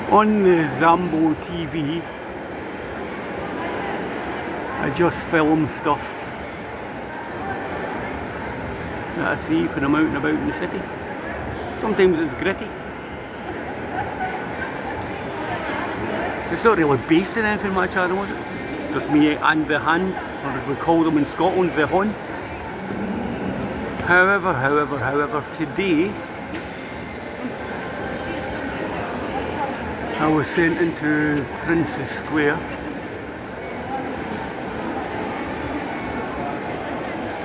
On the Zambo TV, I just film stuff that I see when I'm out and about in the city. Sometimes it's gritty. It's not really based in anything, my channel, is it? Just me and the hand, or as we call them in Scotland, the hon. However, today I was sent into Princess Square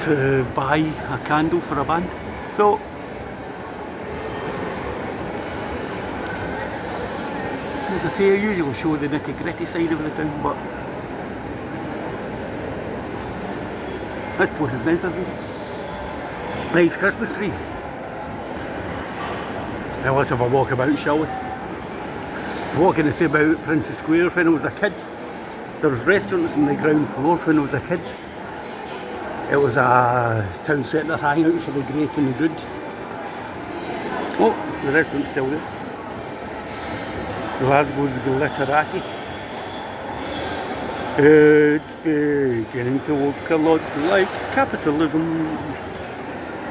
to buy a candle for a band. So as I say, I usually show the nitty gritty side of the town, but this place is nice, isn't it? Nice Christmas tree. Now let's have a walk about, shall we? So what can I say about Princess Square? When I was a kid, there was restaurants on the ground floor. When I was a kid, it was a town centre hangout for the great and the good. Oh, the restaurant's still there. Glasgow's glitterati. It's beginning to look a lot like capitalism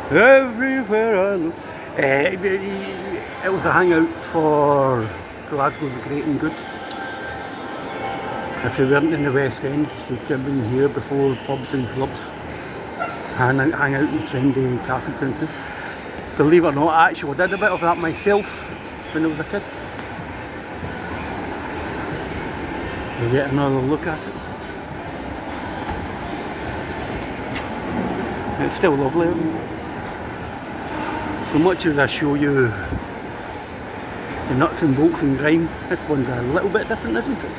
everywhere I look. It was a hangout for Glasgow's great and good. If you weren't in the West End, you could have been here before pubs and clubs. Hang out in trendy cafes and stuff. Believe it or not, I actually did a bit of that myself when I was a kid. You get another look at it. It's still lovely, isn't it? So much as I show you the nuts and bolts and grime, this one's a little bit different, isn't it?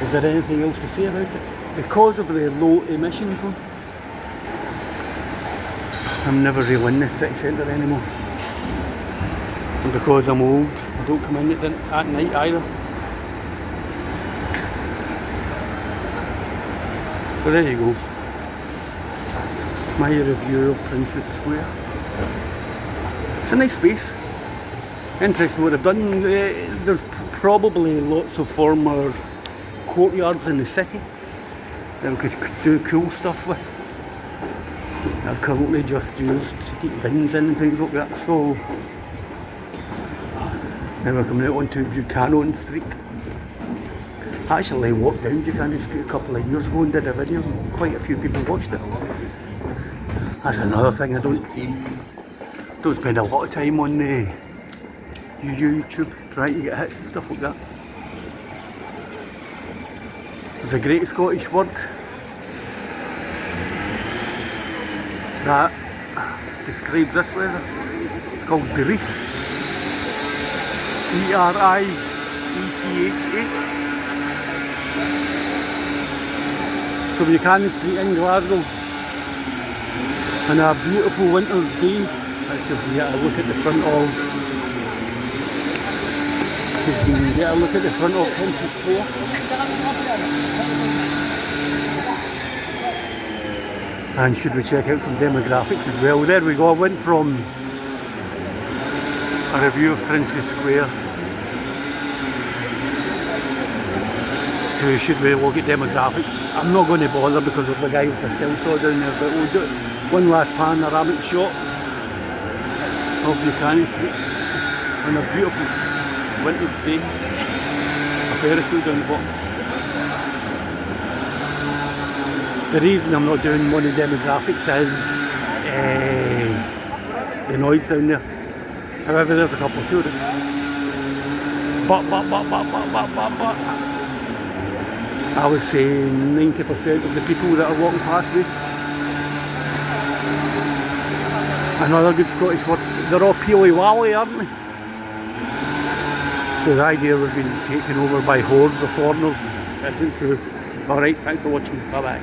Is there anything else to say about it? Because of the low emission zone, I'm never really in this city centre anymore. And because I'm old, I don't come in at night either. But there you go. My review of Princess Square. It's a nice space. Interesting what they've done. There's probably lots of former courtyards in the city that we could do cool stuff with. They're currently just used to keep bins in and things like that. So now we're coming out onto Buchanan Street. I actually walked down Buchanan Street a couple of years ago and did a video. Quite a few people watched it. That's another thing, I don't spend a lot of time on the YouTube trying to get hits and stuff like that. There's a great Scottish word that describes this weather. It's called Dreich. D-R-I-E-C-H-H. So Buchanan Street in Glasgow, on a beautiful winter's day. Let's see if we can get a look at the front of. See if we can get a look at the front of Princess Square. And should we check out some demographics as well? There we go. I went from a review of Princess Square to should we look at demographics. I'm not going to bother because of the guy with the still saw down there, but we'll do one last panoramic shot of Buchanan Street on a beautiful winter's day. A Ferris wheel down the bottom. The reason I'm not doing one of the demographics is the noise down there. However, there's a couple of tourists. But I would say 90% of the people that are walking past me. Another good Scottish word, they're all peely-wally, aren't they? So the idea of being taken over by hordes of foreigners isn't true. Alright, thanks for watching, bye bye.